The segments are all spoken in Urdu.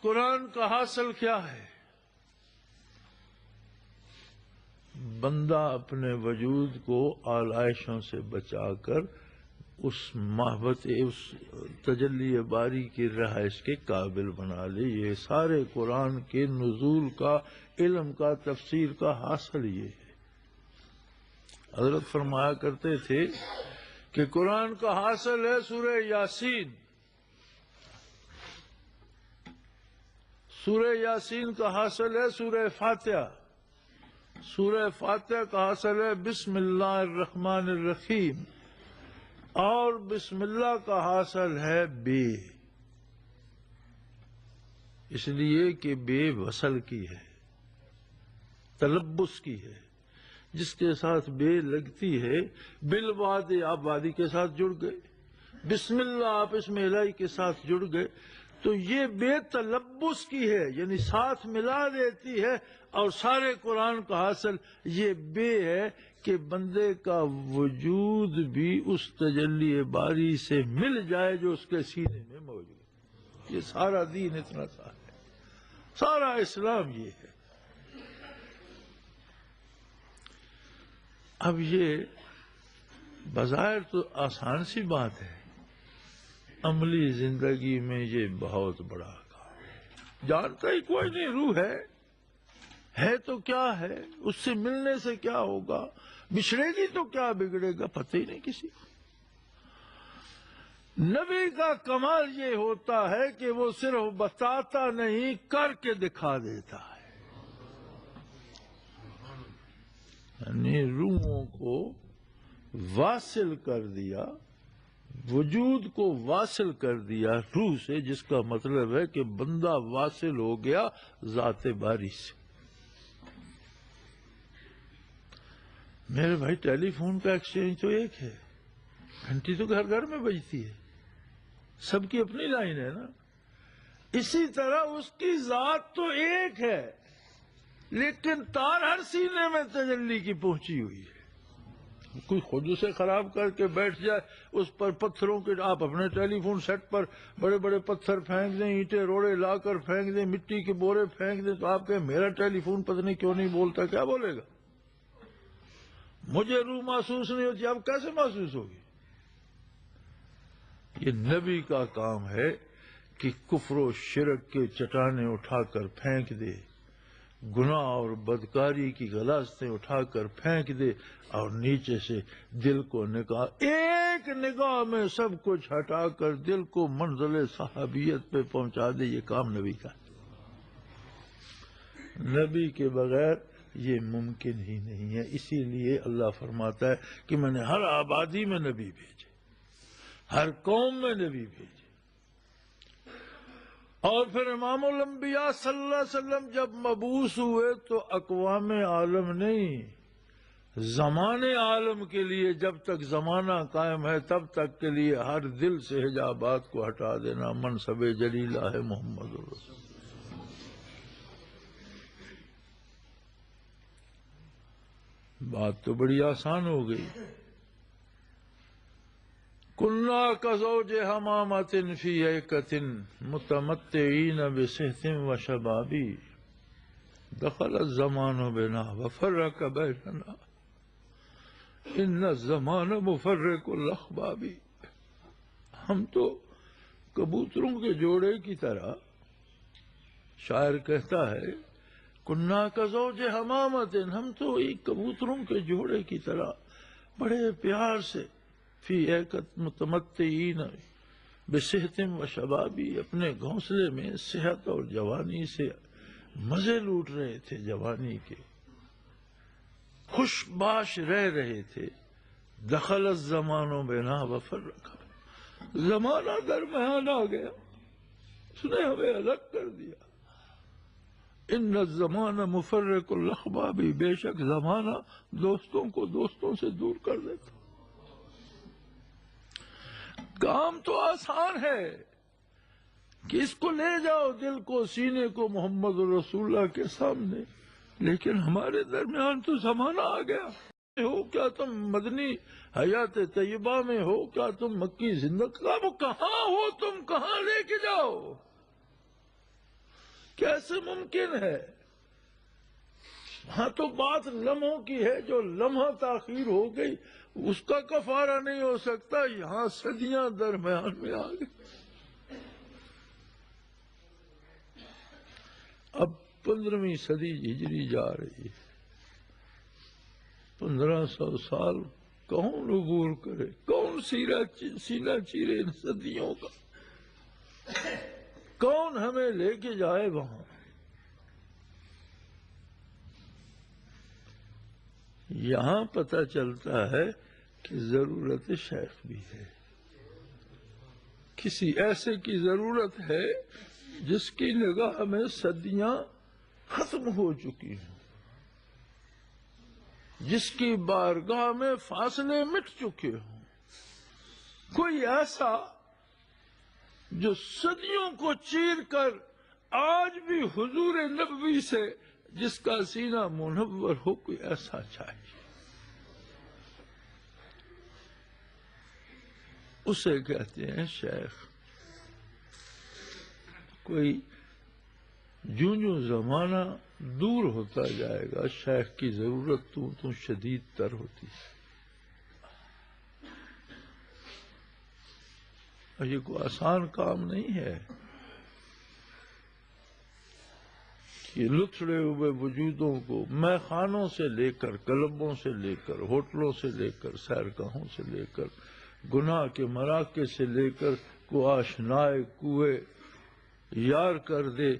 قرآن کا حاصل کیا ہے؟ بندہ اپنے وجود کو آلائشوں سے بچا کر اس محبت اس تجلی باری کی رہائش کے قابل بنا لے. یہ سارے قرآن کے نزول کا، علم کا، تفسیر کا حاصل یہ ہے. حضرت فرمایا کرتے تھے کہ قرآن کا حاصل ہے سورہ یاسین. سورہ یاسین کا حاصل ہے سورہ فاتحہ. سورہ فاتحہ کا حاصل ہے بسم اللہ الرحمن الرحیم. اور بسم اللہ کا حاصل ہے بے، اس لیے کہ بے وصل کی ہے، تلبس کی ہے. جس کے ساتھ بے لگتی ہے بالواد آپ وادی کے ساتھ جڑ گئے، بسم اللہ آپ اسم الہی کے ساتھ جڑ گئے، تو یہ بے تلبس کی ہے، یعنی ساتھ ملا دیتی ہے. اور سارے قرآن کا حاصل یہ بے ہے کہ بندے کا وجود بھی اس تجلی باری سے مل جائے جو اس کے سینے میں موجود ہے. یہ سارا دین اتنا سا ہے، سارا اسلام یہ ہے. اب یہ بظاہر تو آسان سی بات ہے، عملی زندگی میں یہ بہت بڑا کام. جانتا ہی کوئی نہیں روح ہے تو کیا ہے، اس سے ملنے سے کیا ہوگا، بچھڑے گی تو کیا بگڑے گا، پتہ ہی نہیں کسی کو. نبی کا کمال یہ ہوتا ہے کہ وہ صرف بتاتا نہیں، کر کے دکھا دیتا ہے. یعنی روحوں کو واصل کر دیا، وجود کو واصل کر دیا روح سے، جس کا مطلب ہے کہ بندہ واصل ہو گیا ذات باری سے. میرے بھائی ٹیلی فون کا ایکسچینج تو ایک ہے، گھنٹی تو گھر گھر میں بجتی ہے، سب کی اپنی لائن ہے نا. اسی طرح اس کی ذات تو ایک ہے، لیکن تار ہر سینے میں تجلی کی پہنچی ہوئی ہے. کوئی خود اسے خراب کر کے بیٹھ جائے اس پر پتھروں کے، آپ اپنے ٹیلی فون سیٹ پر بڑے بڑے پتھر پھینک دیں، اینٹیں روڑے لا کر پھینک دیں، مٹی کے بورے پھینک دیں، تو آپ کہیں میرا ٹیلی فون پتہ نہیں کیوں نہیں بولتا. کیا بولے گا؟ مجھے روح محسوس نہیں ہوتی. اب کیسے محسوس ہوگی؟ یہ نبی کا کام ہے کہ کفر و شرک کے چٹانیں اٹھا کر پھینک دے، گناہ اور بدکاری کی غلاظتیں اٹھا کر پھینک دے، اور نیچے سے دل کو ایک نگاہ میں سب کچھ ہٹا کر دل کو منزل صحابیت پہ پہنچا دے. یہ کام نبی کا ہے. نبی کے بغیر یہ ممکن ہی نہیں ہے. اسی لیے اللہ فرماتا ہے کہ میں نے ہر آبادی میں نبی بھیجے، ہر قوم میں نبی بھیجے. اور پھر امام الانبیاء صلی اللہ علیہ وسلم جب مبعوث ہوئے تو اقوام عالم نہیں، زمان عالم کے لیے، جب تک زمانہ قائم ہے تب تک کے لیے ہر دل سے حجابات کو ہٹا دینا منصب جلیلہ ہے محمد رسول. بات تو بڑی آسان ہو گئی. کننا کزوج حمامۃ فی ایکۃ متمتعین بصحۃ وشباب دخل الزمان بنا وفرق بیننا ان الزمان مفرق الاحباب. ہم تو کبوتروں کے جوڑے کی طرح، شاعر کہتا ہے کننا کزوج حمامۃ، ہم تو ایک کبوتروں کے جوڑے کی طرح بڑے پیار سے، فی ایکۃ متمتعین بصحۃ وشباب، اپنے گھونسلے میں صحت اور جوانی سے مزے لوٹ رہے تھے، جوانی کے خوش باش رہ رہے تھے. دخل الزمان بنا وفرق، زمانہ درمیان آ گیا، اس نے ہمیں الگ کر دیا. ان الزمان مفرق الاحباب، بے شک زمانہ دوستوں کو دوستوں سے دور کر دیتا. کام تو آسان ہے کہ اس کو لے جاؤ، دل کو، سینے کو محمد رسول اللہ کے سامنے، لیکن ہمارے درمیان تو زمانہ آ گیا. ہو کیا تم مدنی حیات طیبہ میں، ہو کیا تم مکی زندگی، کہاں ہو تم، کہاں لے کے جاؤ؟ کیسے ممکن ہے؟ ہاں تو بات لمحوں کی ہے، جو لمحہ تاخیر ہو گئی اس کا کفارہ نہیں ہو سکتا، یہاں صدیاں درمیان میں آ گئی۔ اب 15ویں صدی ہجری جا رہی ہے، 1500 سال کون عبور کرے، کون سینہ چیرے ان صدیوں کا، کون ہمیں لے کے جائے وہاں؟ یہاں پتہ چلتا ہے کہ ضرورت شیخ بھی ہے، کسی ایسے کی ضرورت ہے جس کی نگاہ میں صدیاں ختم ہو چکی ہیں، جس کی بارگاہ میں فاصلے مٹ چکے ہوں، کوئی ایسا جو صدیوں کو چیر کر آج بھی حضور نبوی سے جس کا سینہ منور ہو، کوئی ایسا چاہیے، اسے کہتے ہیں شیخ۔ کوئی جوں زمانہ دور ہوتا جائے گا شیخ کی ضرورت تو شدید تر ہوتی ہے، اور یہ کوئی آسان کام نہیں ہے کہ لتڑے ہوئے وجودوں کو مے خانوں سے لے کر، کلبوں سے لے کر، ہوٹلوں سے لے کر، سیرگاہوں سے لے کر، گناہ کے مراکز سے لے کر کو آشنائے کوئے یار کر دے،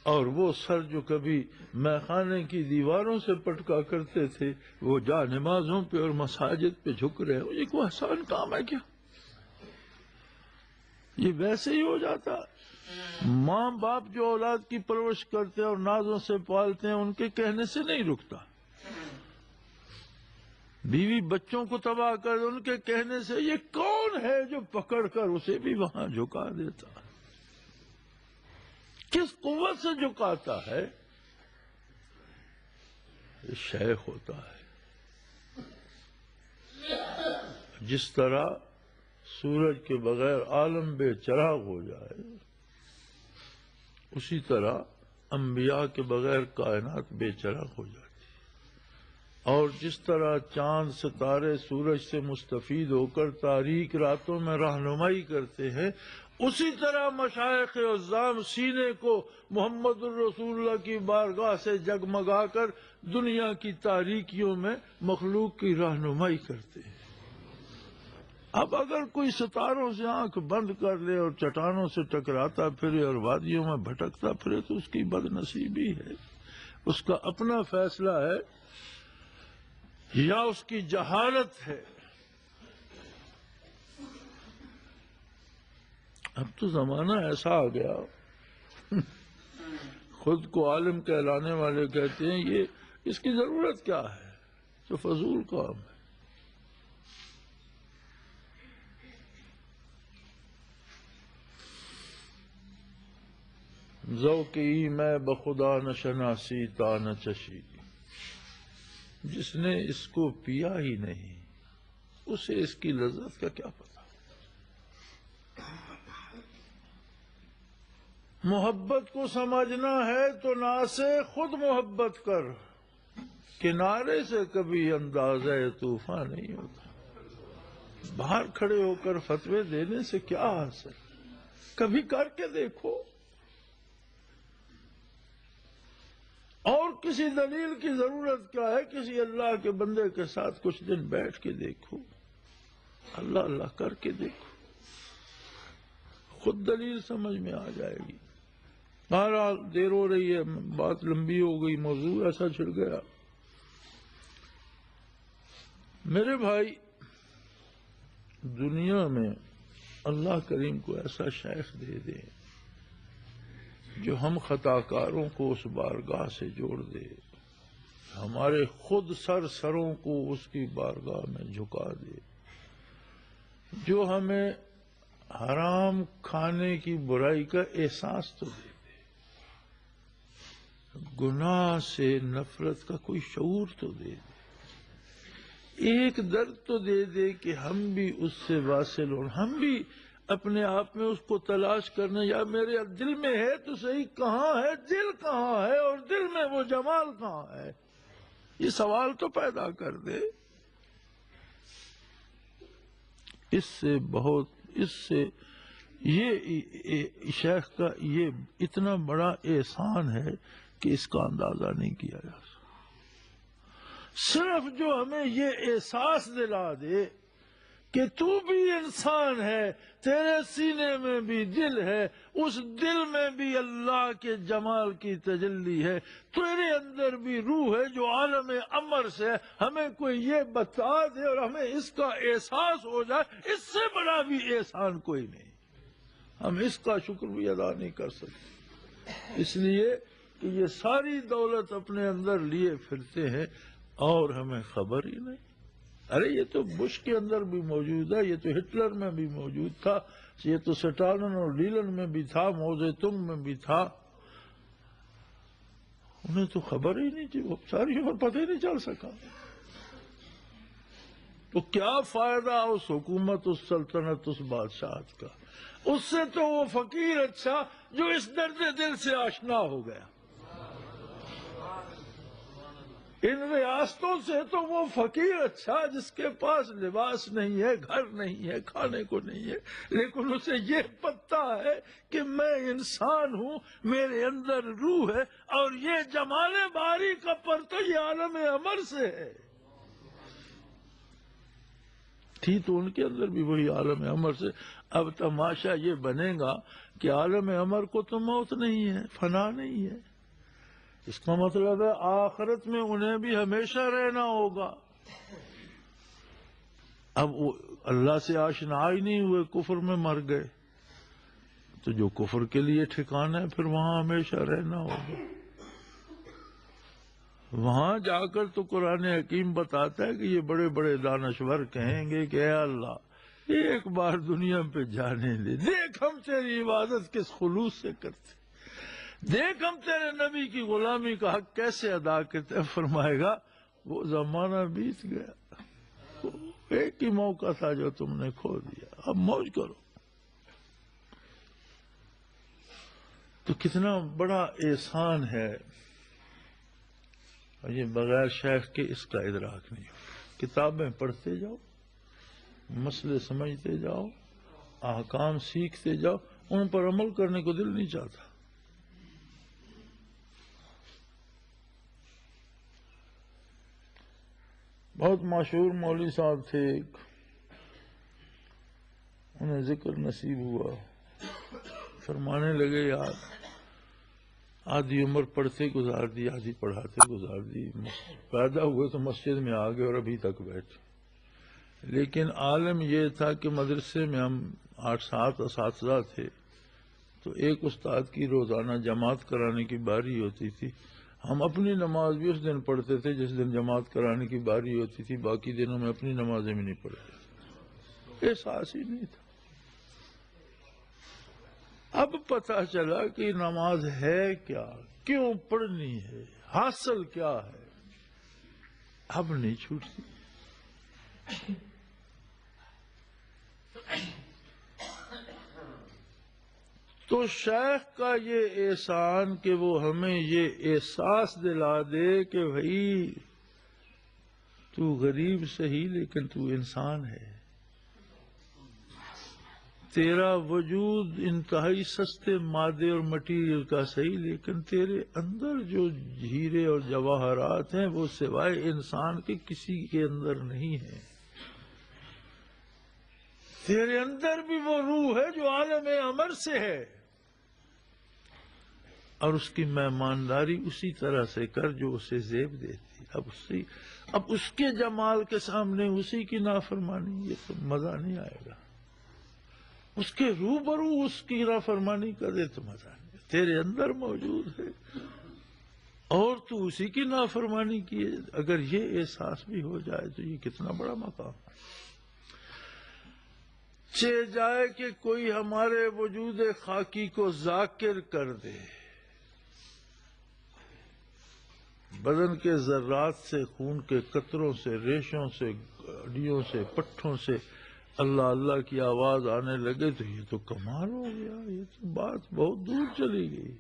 اور وہ سر جو کبھی میخانے کی دیواروں سے پٹکا کرتے تھے وہ جا نمازوں پہ اور مساجد پہ جھک رہے ہیں، یہ کوئی آسان کام ہے کیا؟ یہ ویسے ہی ہو جاتا۔ ماں باپ جو اولاد کی پرورش کرتے ہیں اور نازوں سے پالتے ہیں ان کے کہنے سے نہیں رکتا، بیوی بچوں کو تباہ کر ان کے کہنے سے، یہ کون ہے جو پکڑ کر اسے بھی وہاں جھکا دیتا؟ کس قوت سے جھکاتا ہے؟ یہ شیخ ہوتا ہے۔ جس طرح سورج کے بغیر عالم بے چراغ ہو جائے، اسی طرح انبیاء کے بغیر کائنات بے چراغ ہو جاتی، اور جس طرح چاند ستارے سورج سے مستفید ہو کر تاریک راتوں میں رہنمائی کرتے ہیں، اسی طرح مشائخ عظام سینے کو محمد الرسول اللہ کی بارگاہ سے جگمگا کر دنیا کی تاریکیوں میں مخلوق کی رہنمائی کرتے ہیں۔ اب اگر کوئی ستاروں سے آنکھ بند کر لے اور چٹانوں سے ٹکراتا پھرے اور وادیوں میں بھٹکتا پھرے تو اس کی بد نصیبی ہے، اس کا اپنا فیصلہ ہے یا اس کی جہالت ہے۔ اب تو زمانہ ایسا آ گیا، خود کو عالم کہلانے والے کہتے ہیں یہ اس کی ضرورت کیا ہے، تو فضول کام ہے۔ ذوقی میں بخدا نہ شناسی تا نہ چشی، جس نے اس کو پیا ہی نہیں اسے اس کی لذت کا کیا پتا۔ محبت کو سمجھنا ہے تو نہ سے خود محبت کر، کنارے سے کبھی اندازہ طوفان نہیں ہوتا۔ باہر کھڑے ہو کر فتوے دینے سے کیا حاصل، کبھی کر کے دیکھو، اور کسی دلیل کی ضرورت کیا ہے؟ کسی اللہ کے بندے کے ساتھ کچھ دن بیٹھ کے دیکھو، اللہ اللہ کر کے دیکھو، خود دلیل سمجھ میں آ جائے گی۔ بہرحال دیر ہو رہی ہے، بات لمبی ہو گئی، موضوع ایسا چھڑ گیا۔ میرے بھائی، دنیا میں اللہ کریم کو ایسا شیخ دے دے جو ہم خطا کاروں کو اس بارگاہ سے جوڑ دے، ہمارے خود سروں کو اس کی بارگاہ میں جھکا دے، جو ہمیں حرام کھانے کی برائی کا احساس تو دے دے، گناہ سے نفرت کا کوئی شعور تو دے دے، ایک درد تو دے دے کہ ہم بھی اس سے واصل ہوں، ہم بھی اپنے آپ میں اس کو تلاش کرنا، یا میرے دل میں ہے تو صحیح، کہاں ہے دل، کہاں ہے اور دل میں وہ جمال کہاں ہے، یہ سوال تو پیدا کر دے۔ اس سے یہ شیخ کا یہ اتنا بڑا احسان ہے کہ اس کا اندازہ نہیں کیا جا سکتا۔ صرف جو ہمیں یہ احساس دلا دے کہ تو بھی انسان ہے، تیرے سینے میں بھی دل ہے، اس دل میں بھی اللہ کے جمال کی تجلی ہے، تیرے اندر بھی روح ہے جو عالم امر سے ہے، ہمیں کوئی یہ بتا دے اور ہمیں اس کا احساس ہو جائے، اس سے بڑا بھی احسان کوئی نہیں، ہم اس کا شکر بھی ادا نہیں کر سکتے۔ اس لیے کہ یہ ساری دولت اپنے اندر لیے پھرتے ہیں اور ہمیں خبر ہی نہیں۔ ارے یہ تو بش کے اندر بھی موجود ہے، یہ تو ہٹلر میں بھی موجود تھا، یہ تو سٹالن اور لیلن میں بھی تھا، موزے تنگ میں بھی تھا، انہیں تو خبر ہی نہیں تھی، وہ ساری خبر پتہ ہی نہیں چل سکا۔ تو کیا فائدہ اس حکومت، اس سلطنت، اس بادشاہت کا؟ اس سے تو وہ فقیر اچھا جو اس درد دل سے آشنا ہو گیا۔ ان ریاستوں سے تو وہ فقیر اچھا جس کے پاس لباس نہیں ہے، گھر نہیں ہے، کھانے کو نہیں ہے، لیکن اسے یہ پتہ ہے کہ میں انسان ہوں، میرے اندر روح ہے، اور یہ جمال باری کا پرتو یہ عالم امر سے ہے۔ تھی تو ان کے اندر بھی وہی عالم امر سے۔ اب تماشا یہ بنے گا کہ عالم امر کو تو موت نہیں ہے، فنا نہیں ہے، اس کا مطلب ہے آخرت میں انہیں بھی ہمیشہ رہنا ہوگا۔ اب وہ اللہ سے آشنا ہی نہیں ہوئے، کفر میں مر گئے، تو جو کفر کے لیے ٹھکانا ہے پھر وہاں ہمیشہ رہنا ہوگا۔ وہاں جا کر تو قرآن حکیم بتاتا ہے کہ یہ بڑے بڑے دانشور کہیں گے کہ اے اللہ ایک بار دنیا پہ جانے دے، دیکھ ہم تیری عبادت کس خلوص سے کرتے، دیکھ ہم تیرے نبی کی غلامی کا حق کیسے ادا کرتے۔ فرمائے گا وہ زمانہ بیت گیا، ایک ہی موقع تھا جو تم نے کھو دیا، اب موج کرو۔ تو کتنا بڑا احسان ہے، اور یہ بغیر شیخ کے اس کا ادراک نہیں ہو۔ کتابیں پڑھتے جاؤ، مسئلے سمجھتے جاؤ، احکام سیکھتے جاؤ، ان پر عمل کرنے کو دل نہیں چاہتا۔ بہت مشہور مولوی صاحب تھے ایک، انہیں ذکر نصیب ہوا، فرمانے لگے یار آدھی عمر پڑھتے گزار دی، آدھی پڑھاتے گزار دی، پیدا ہوئے تو مسجد میں آ گئے اور ابھی تک بیٹھے، لیکن عالم یہ تھا کہ مدرسے میں ہم 8-7 اساتذہ تھے، تو ایک استاد کی روزانہ جماعت کرانے کی باری ہوتی تھی، ہم اپنی نماز بھی اس دن پڑھتے تھے جس دن جماعت کرانے کی باری ہوتی تھی، باقی دنوں میں اپنی نمازیں بھی نہیں پڑھتے، احساس ہی نہیں تھا۔ اب پتہ چلا کہ نماز ہے کیا، کیوں پڑھنی ہے، حاصل کیا ہے، اب نہیں چھوٹتی۔ تو شیخ کا یہ احسان کہ وہ ہمیں یہ احساس دلا دے کہ بھائی تو غریب صحیح لیکن تو انسان ہے، تیرا وجود انتہائی سستے مادے اور مٹیریل کا صحیح لیکن تیرے اندر جو ہیرے اور جواہرات ہیں وہ سوائے انسان کے کسی کے اندر نہیں ہیں، تیرے اندر بھی وہ روح ہے جو عالم امر سے ہے، اور اس کی مہمانداری اسی طرح سے کر جو اسے زیب دیتی۔ اب اس کے جمال کے سامنے اسی کی نافرمانی، یہ تو مزہ نہیں آئے گا، اس کے روبرو اس کی نافرمانی کرے تو مزہ نہیں، تیرے اندر موجود ہے اور تو اسی کی نافرمانی کیے، اگر یہ احساس بھی ہو جائے تو یہ کتنا بڑا مقام ہے۔ چہ جائے کہ کوئی ہمارے وجود خاکی کو ذاکر کر دے، بدن کے ذرات سے، خون کے قطروں سے، ریشوں سے، ہڈیوں سے، پٹھوں سے اللہ اللہ کی آواز آنے لگے تو یہ تو کمال ہو گیا، یہ تو بات بہت دور چلی گئی۔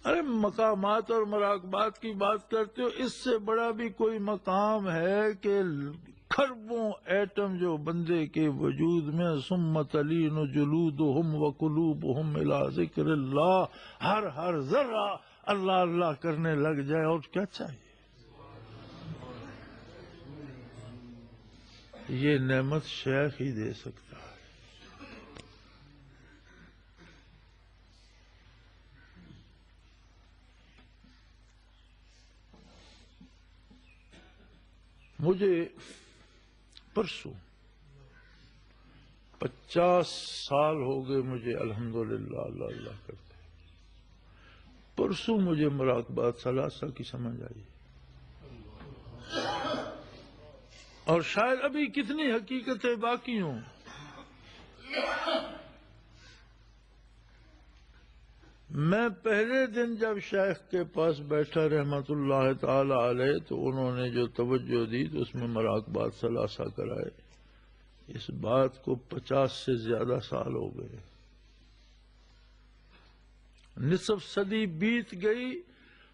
ارے مقامات اور مراقبات کی بات کرتے ہو، اس سے بڑا بھی کوئی مقام ہے کہ کھربوں ایٹم جو بندے کے وجود میں ثم تلین جلودہم وقلوبہم الی ذکر اللہ، ہر ذرہ اللہ اللہ کرنے لگ جائے، اور کیا چاہیے؟ یہ نعمت شیخ ہی دے سکتا ہے۔ مجھے پرسوں 50 سال ہو گئے مجھے الحمدللہ اللہ اللہ کرتے، پرسوں مجھے مراقبات ثلاثہ کی سمجھ آئی، اور شاید ابھی کتنی حقیقتیں باقی ہوں۔ میں پہلے دن جب شیخ کے پاس بیٹھا رحمت اللہ تعالی علیہ تو انہوں نے جو توجہ دی تو اس میں مراقبات ثلاثہ کرائے۔ اس بات کو 50 سے زیادہ سال ہو گئے، نصف صدی بیت گئی۔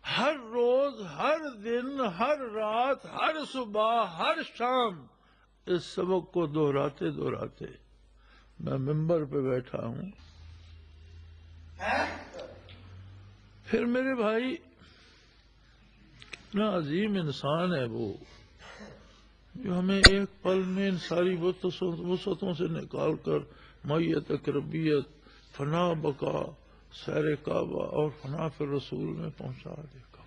ہر روز، ہر دن، ہر رات، ہر صبح، ہر شام اس سبق کو دہراتے دہراتے میں ممبر پہ بیٹھا ہوں۔ پھر میرے بھائی کتنا عظیم انسان ہے وہ، جو ہمیں ایک پل میں ان ساری وسعتوں سے نکال کر معیت اقربیت، فنا بقا، سیر کعبہ اور فنا فی رسول میں پہنچا دے گا۔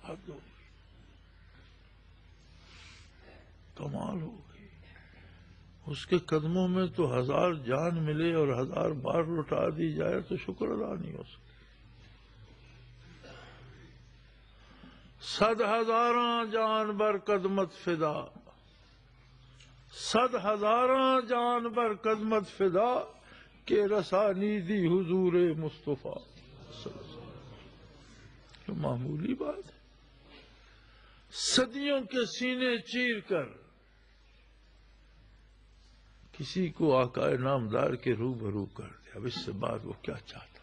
حد ہو گئی، کمال ہو گئی۔ اس کے قدموں میں تو 1000 جان ملے اور 1000 بار لٹا دی جائے تو شکر ادا نہیں ہو سکتا۔ 100,000 جان بر قدمت فدا، 100,000 جان بر قدمت فدا، کہ رسانی دی حضور مصطفیٰ۔ تو معمولی بات ہے، صدیوں کے سینے چیر کر کسی کو آقا نامدار کے روبرو کر دیا، اب اس سے بعد وہ کیا چاہتا؟